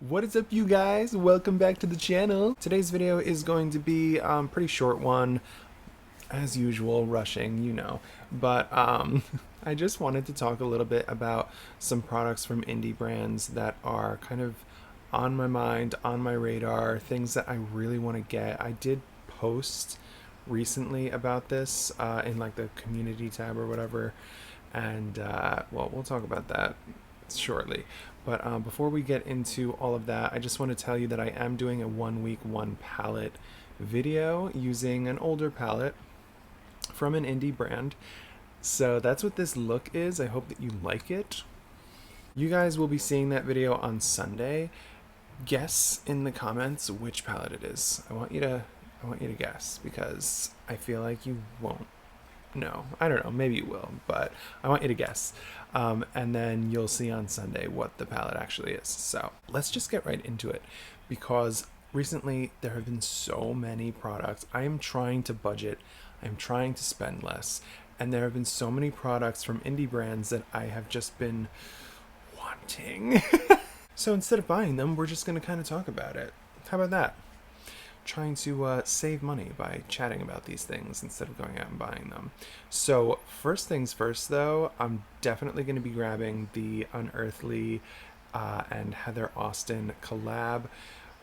What is up, you guys? Welcome back to the channel. Today's video is going to be pretty short one, as usual, rushing, you know. But I just wanted to talk a little bit about some products from indie brands that are kind of on my mind, on my radar, things that I really want to get. I did post recently about this in like the community tab or whatever, and well, we'll talk about that shortly. But before we get into all of that, I just want to tell you that I am doing a 1 week, one palette video using an older palette from an indie brand. So that's what this look is. I hope that you like it. You guys will be seeing that video on Sunday. Guess in the comments which palette it is. I want you to guess, because I feel like you won't. No, I don't know. Maybe you will, but I want you to guess. And then you'll see on Sunday what the palette actually is. So let's just get right into it, because recently there have been so many products. I am trying to budget. I'm trying to spend less. And there have been so many products from indie brands that I have just been wanting. So instead of buying them, we're just going to kind of talk about it. How about that? Trying to save money by chatting about these things instead of going out and buying them. So first things first, though, I'm definitely going to be grabbing the Unearthly and Heather Austin collab.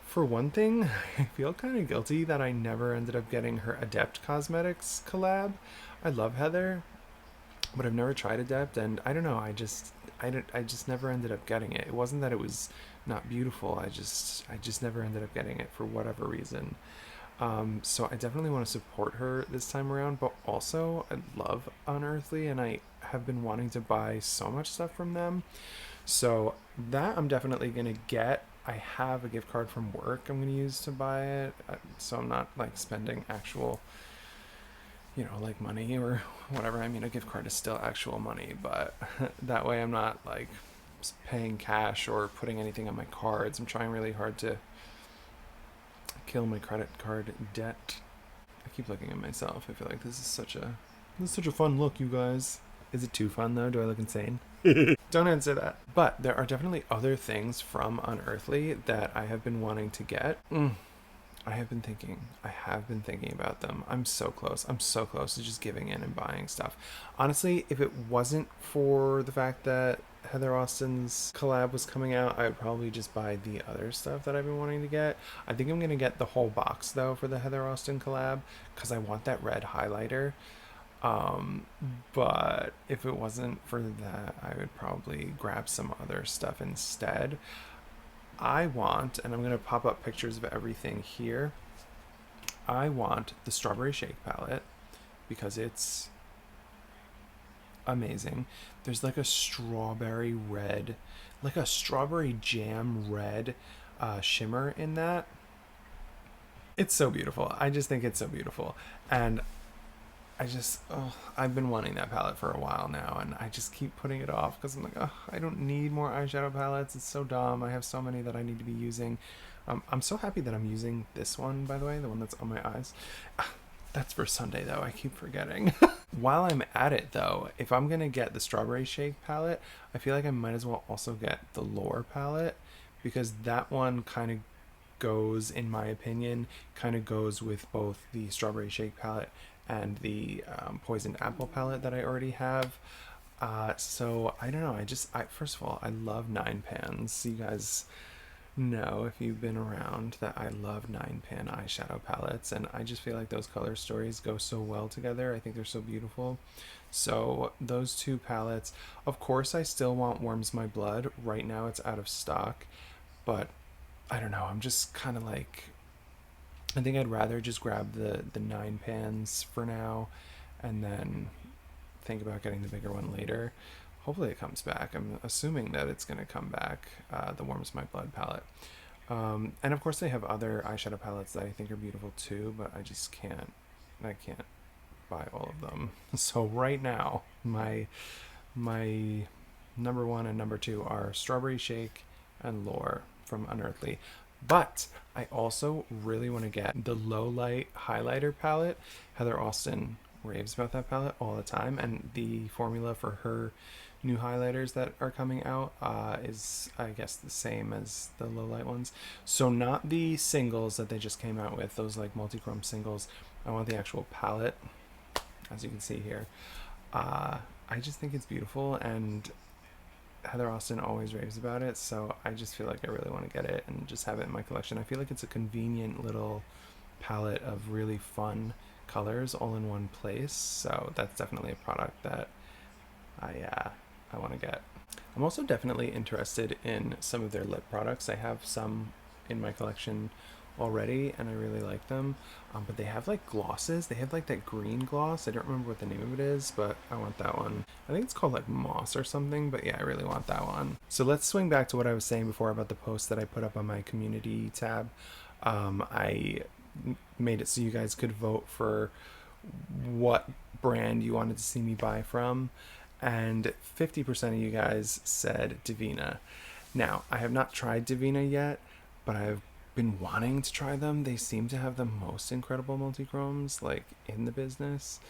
For one thing, I feel kind of guilty that I never ended up getting her Adept Cosmetics collab. I love Heather, but I've never tried Adept, and I don't know, I just never ended up getting it. It wasn't that it was not beautiful. I just never ended up getting it for whatever reason. So I definitely want to support her this time around, but also I love Unearthly, and I have been wanting to buy so much stuff from them. So that I'm definitely gonna get. I have a gift card from work I'm gonna use to buy it, so I'm not like spending actual, like money or whatever. I mean, a gift card is still actual money, but that way I'm not like paying cash or putting anything on my cards. I'm trying really hard to kill my credit card debt. I keep looking at myself. I feel like this is such a fun look, you guys. Is it too fun though? Do I look insane? Don't answer that. But there are definitely other things from Unearthly that I have been wanting to get. I have been thinking about them. I'm so close to just giving in and buying stuff. Honestly, if it wasn't for the fact that Heather Austin's collab was coming out, I would probably just buy the other stuff that I've been wanting to get. I think I'm gonna get the whole box though for the Heather Austin collab, because I want that red highlighter. But if it wasn't for that, I would probably grab some other stuff instead. I want, and I'm going to pop up pictures of everything here, I want the Strawberry Shake palette because it's amazing. There's like a strawberry red, like a strawberry jam red shimmer in that. It's so beautiful. I just think it's so beautiful. And I've been wanting that palette for a while now, and I just keep putting it off because I'm like, I don't need more eyeshadow palettes. It's so dumb. I have so many that I need to be using. I'm so happy that I'm using this one, by the way, the one that's on my eyes. That's for Sunday, though. I keep forgetting. While I'm at it, though, if I'm going to get the Strawberry Shake palette, I feel like I might as well also get the Lore palette, because that one kind of goes, in my opinion, kind of goes with both the Strawberry Shake palette and the Poisoned Apple palette that I already have. So I don't know. First of all, I love 9pans. You guys know, if you've been around, that I love 9pan eyeshadow palettes, and I just feel like those color stories go so well together. I think they're so beautiful. So those two palettes. Of course, I still want Warms My Blood. Right now it's out of stock, but I don't know. I'm just kind of like, I think I'd rather just grab the 9pans for now, and then think about getting the bigger one later. Hopefully it comes back. I'm assuming that it's going to come back, the Warms My Blood palette. And of course they have other eyeshadow palettes that I think are beautiful too, but I can't buy all of them. So right now, my number one and number two are Strawberry Shake and Lore from Unearthly. But I also really want to get the Low Light highlighter palette. Heather Austin raves about that palette all the time, and the formula for her new highlighters that are coming out is, I guess, the same as the low light ones. So not the singles that they just came out with, those like multi-chrome singles. I want the actual palette, as you can see here. I just think it's beautiful, and Heather Austin always raves about it, so I just feel like I really want to get it and just have it in my collection. I feel like it's a convenient little palette of really fun colors all in one place, so that's definitely a product that I want to get. I'm also definitely interested in some of their lip products. I have some in my collection already and I really like them, but they have like glosses. They have like that green gloss. I don't remember what the name of it is, but I want that one. I think it's called like moss or something, but yeah, I really want that one. So let's swing back to what I was saying before about the post that I put up on my community tab. I made it so you guys could vote for what brand you wanted to see me buy from, and 50% of you guys said Divina. Now, I have not tried Divina yet, but I've been wanting to try them. They seem to have the most incredible multi-chromes like in the business.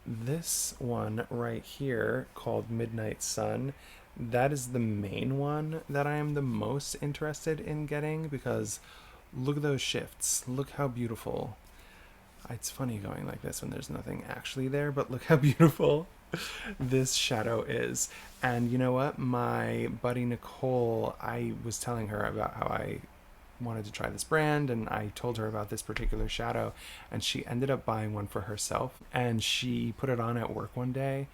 This one right here called Midnight Sun, that is the main one that I am the most interested in getting, because look at those shifts. Look how beautiful. It's funny going like this when there's nothing actually there, but look how beautiful this shadow is. And you know what? My buddy Nicole, I was telling her about how I wanted to try this brand, and I told her about this particular shadow, and she ended up buying one for herself, and she put it on at work one day,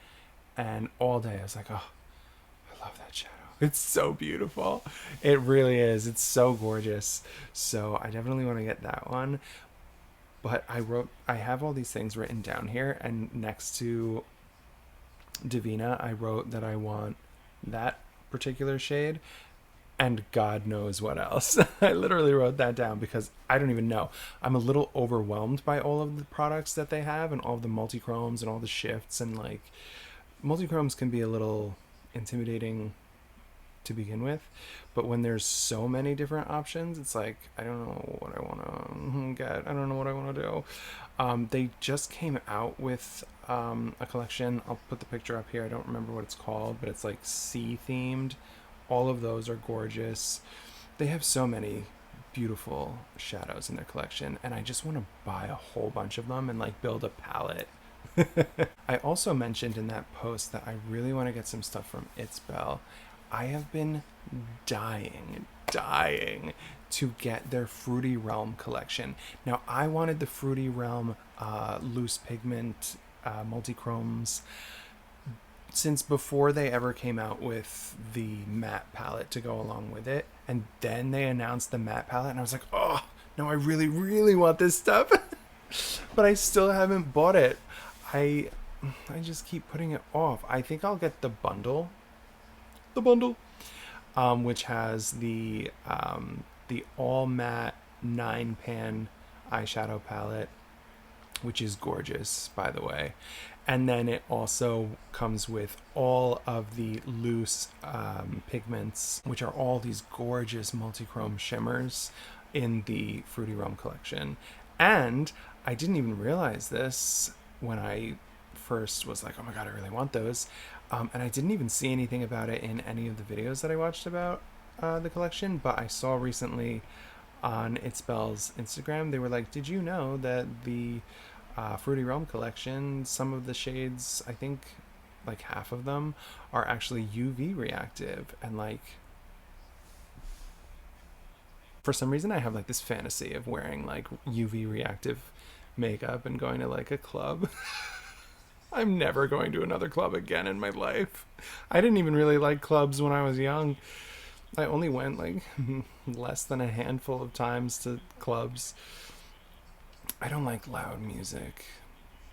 and all day I was like, oh, I love that shadow. It's so beautiful. It really is. It's so gorgeous. So I definitely want to get that one. But I have all these things written down here, and next to Divina, I wrote that I want that particular shade, and God knows what else. I literally wrote that down because I don't even know. I'm a little overwhelmed by all of the products that they have and all of the multi-chromes and all the shifts, and like multi-chromes can be a little intimidating to begin with, but when there's so many different options, it's like I don't know what I want to get. I don't know what I want to do. They just came out with a collection. I'll put the picture up here. I don't remember what it's called, but it's like sea themed. All of those are gorgeous. They have so many beautiful shadows in their collection, and I just want to buy a whole bunch of them and like build a palette. I also mentioned in that post that I really want to get some stuff from It's Belle. I have been dying to get their Fruity Realm collection. Now, I wanted the Fruity Realm loose pigment multi-chromes since before they ever came out with the matte palette to go along with it. And then they announced the matte palette, and I was like, oh, no, I really, really want this stuff. But I still haven't bought it. I just keep putting it off. I think I'll get the bundle. Which has the all matte 9-pan eyeshadow palette, which is gorgeous, by the way. And then it also comes with all of the loose pigments, which are all these gorgeous multi-chrome shimmers in the Fruity Realm collection. And I didn't even realize this when I first was like, oh my god, I really want those. And I didn't even see anything about it in any of the videos that I watched about the collection, but I saw recently on It's Belle's Instagram, they were like, did you know that the Fruity Realm collection, some of the shades, I think like half of them, are actually UV reactive? And like, for some reason I have like this fantasy of wearing like UV reactive makeup and going to like a club. I'm never going to another club again in my life. I didn't even really like clubs when I was young. I only went like less than a handful of times to clubs. I don't like loud music.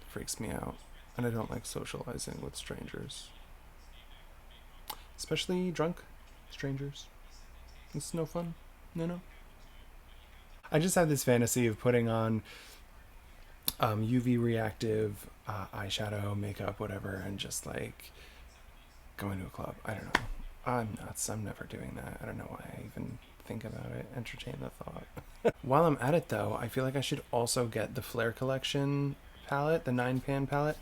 It freaks me out. And I don't like socializing with strangers. Especially drunk strangers. It's no fun. No. I just have this fantasy of putting on UV reactive eyeshadow, makeup, whatever, and just like going to a club. I don't know. I'm nuts. I'm never doing that. I don't know why I even think about it, entertain the thought. While I'm at it though, I feel like I should also get the Flare collection palette, the 9-pan palette.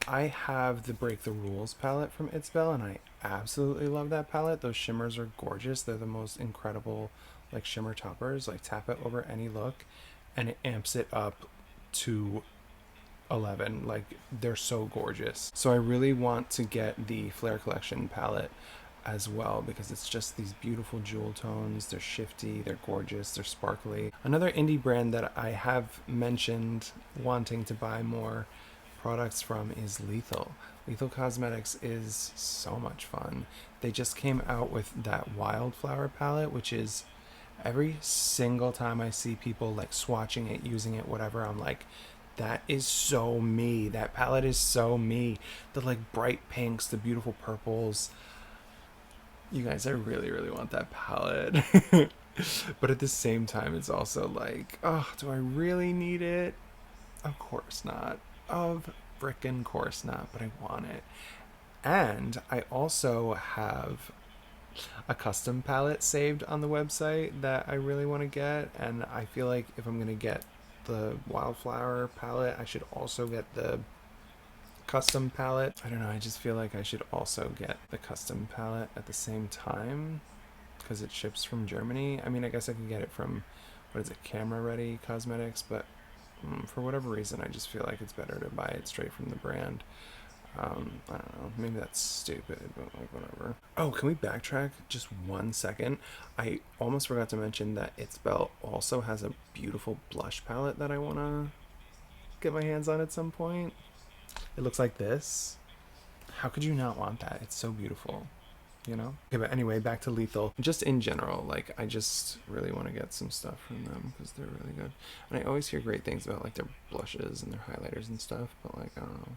I have the Break the Rules palette from Itzbell, and I absolutely love that palette. Those shimmers are gorgeous. They're the most incredible like shimmer toppers. Like tap it over any look and it amps it up to 11. Like they're so gorgeous. So I really want to get the Flare Collection palette as well, because it's just these beautiful jewel tones. They're shifty, they're gorgeous, they're sparkly. Another indie brand that I have mentioned wanting to buy more products from is Lethal. Lethal Cosmetics is so much fun. They just came out with that Wildflower palette, which is every single time I see people like swatching it, using it, whatever, I'm like, that is so me. That palette is so me. The like bright pinks, the beautiful purples. You guys, I really, really want that palette. But at the same time, it's also like, oh, do I really need it? Of course not. Of frickin' course not, but I want it. And I also have a custom palette saved on the website that I really want to get. And I feel like if I'm going to get the Wildflower palette, I should also get the custom palette. I don't know, I just feel like I should also get the custom palette at the same time because it ships from Germany. I mean, I guess I can get it from, what is it, Camera Ready Cosmetics, but for whatever reason I just feel like it's better to buy it straight from the brand. I don't know, maybe that's stupid, but like whatever. Oh, can we backtrack just 1 second? I almost forgot to mention that Itzbell also has a beautiful blush palette that I want to get my hands on at some point. It looks like this. How could you not want that? It's so beautiful, you know? Okay, but anyway, back to Lethal. Just in general, like, I just really want to get some stuff from them because they're really good. And I always hear great things about, like, their blushes and their highlighters and stuff, but, like, I don't know.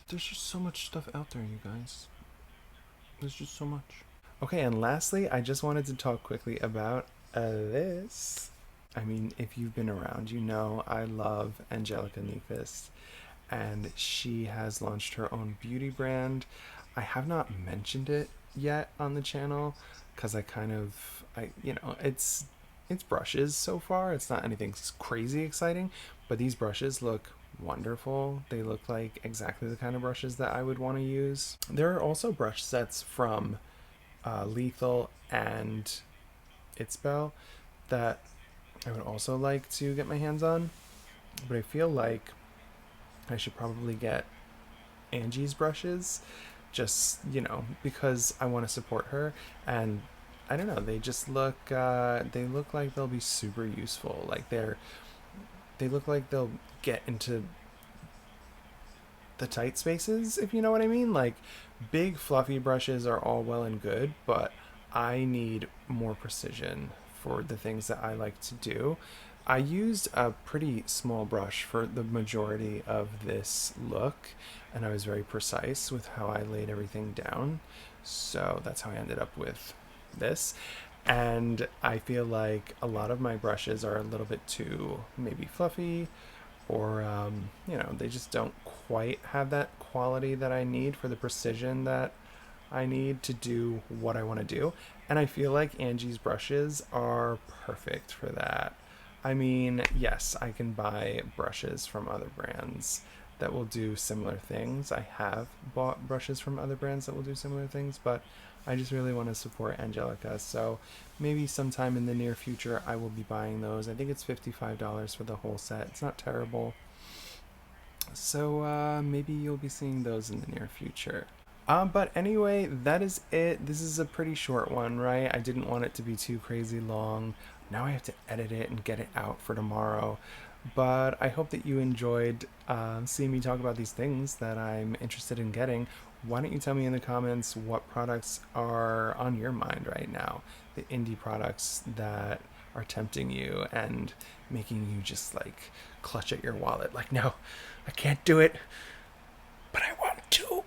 There's just so much stuff out there, you guys. There's just so much. Okay, and lastly, I just wanted to talk quickly about this. I mean, if you've been around, you know I love Angelica Nyquist. And she has launched her own beauty brand. I have not mentioned it yet on the channel because it's brushes so far. It's not anything crazy exciting, but these brushes look wonderful. They look like exactly the kind of brushes that I would want to use. There are also brush sets from Lethal and Itzbell that I would also like to get my hands on, but I feel like I should probably get Angie's brushes, just, you know, because I want to support her. And I don't know, they just look, they look like they'll be super useful. Like they look like they'll get into the tight spaces, if you know what I mean. Like big fluffy brushes are all well and good, but I need more precision for the things that I like to do. I used a pretty small brush for the majority of this look, and I was very precise with how I laid everything down. So that's how I ended up with this. And I feel like a lot of my brushes are a little bit too maybe fluffy, or you know, they just don't quite have that quality that I need for the precision that I need to do what I want to do. And I feel like Angie's brushes are perfect for that. I mean, yes, I can buy brushes from other brands that will do similar things. I have bought brushes from other brands that will do similar things, but I just really want to support Angelica. So maybe sometime in the near future, I will be buying those. I think it's $55 for the whole set. It's not terrible. So maybe you'll be seeing those in the near future. But anyway, that is it. This is a pretty short one, right? I didn't want it to be too crazy long. Now I have to edit it and get it out for tomorrow. But I hope that you enjoyed seeing me talk about these things that I'm interested in getting. Why don't you tell me in the comments what products are on your mind right now? The indie products that are tempting you and making you just like clutch at your wallet. Like, no, I can't do it, but I want to.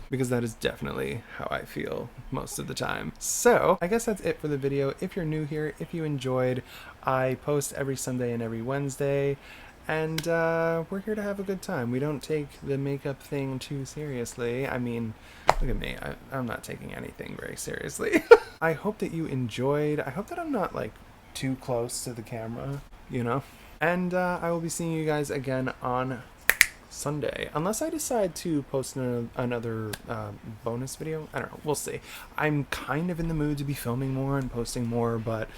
Because that is definitely how I feel most of the time. So I guess that's it for the video. If you're new here, if you enjoyed, I post every Sunday and every Wednesday, and we're here to have a good time. We don't take the makeup thing too seriously. I mean, look at me. I'm not taking anything very seriously. I hope that you enjoyed. I hope that I'm not like too close to the camera, you know? And I will be seeing you guys again on Sunday, unless I decide to post another bonus video. I don't know, we'll see. I'm kind of in the mood to be filming more and posting more, but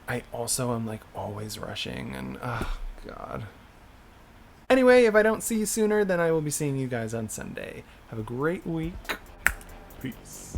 I also am like always rushing, and oh god. Anyway, if I don't see you sooner, then I will be seeing you guys on Sunday. Have a great week. Peace.